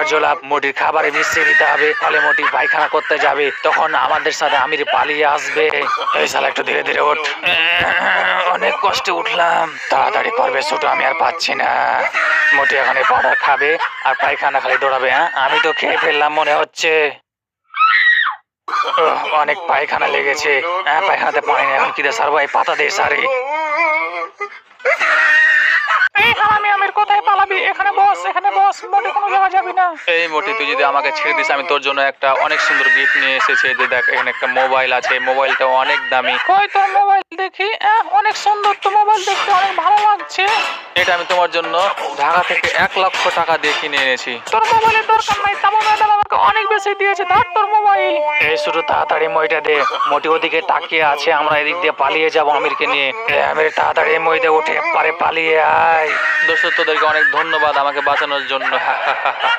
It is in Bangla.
করার জোলাপ মোটির খাবারে মিশিয়ে দিতে হবে, ফলে মোটি পায়খানা করতে যাবে, তখন আমাদের সাথে আমির পালিয়ে আসবে। এই শালা একটু ধীরে ধীরে ওঠ। অনেক কষ্টে উঠলাম, তাড়াতাড়ি করবে ছোট, আমি আর পাচ্ছি না। মোটি এখন এই পাউডার খাবে আর পায়খানা খালি দৌড়াবে। আমি তো খেয়ে ফেললাম মনে হচ্ছে। অনেক পায়খানা লেগেছে। পায়খানাতে পানি নেই, এখন কি দিয়ে সারবো? এই পাতা দিয়ে সারি। কোথায় পালাবি? এখানে বস, এখানে বস, মোটে কোনো জায়গা যাবি না। এই মোটি, তুই যদি আমাকে ছেড়ে দিস, আমি তোর জন্য একটা অনেক সুন্দর গিফট নিয়ে এসেছি। যে দেখ, এখানে একটা মোবাইল আছে, মোবাইলটা অনেক দামি। কই তোর মোবাইল দেখি। অনেক সুন্দর তো মোবাইল, দেখতে অনেক ভালো লাগছে। এটা আমি তোমার জন্য ঢাকা থেকে 1,00,000 টাকা দিয়ে কিনে এনেছি। তোর মোবাইলের দরকার নাই, তাবু ম্যাডাম আমাকে অনেক বেশি দিয়েছে। ধর তোর মোবাইল। এই শুধু তাড়াতাড়ি মইটা দে। মোটি ওদিকে তাকিয়ে আছে, আমরা এদিক দিয়ে পালিয়ে যাবো আমিরকে নিয়ে। আমির তাড়াতাড়ি মইতে উঠে পারে পালিয়ে আয়। দোস্ত, তোদেরকে অনেক ধন্যবাদ আমাকে বাঁচানোর জন্য।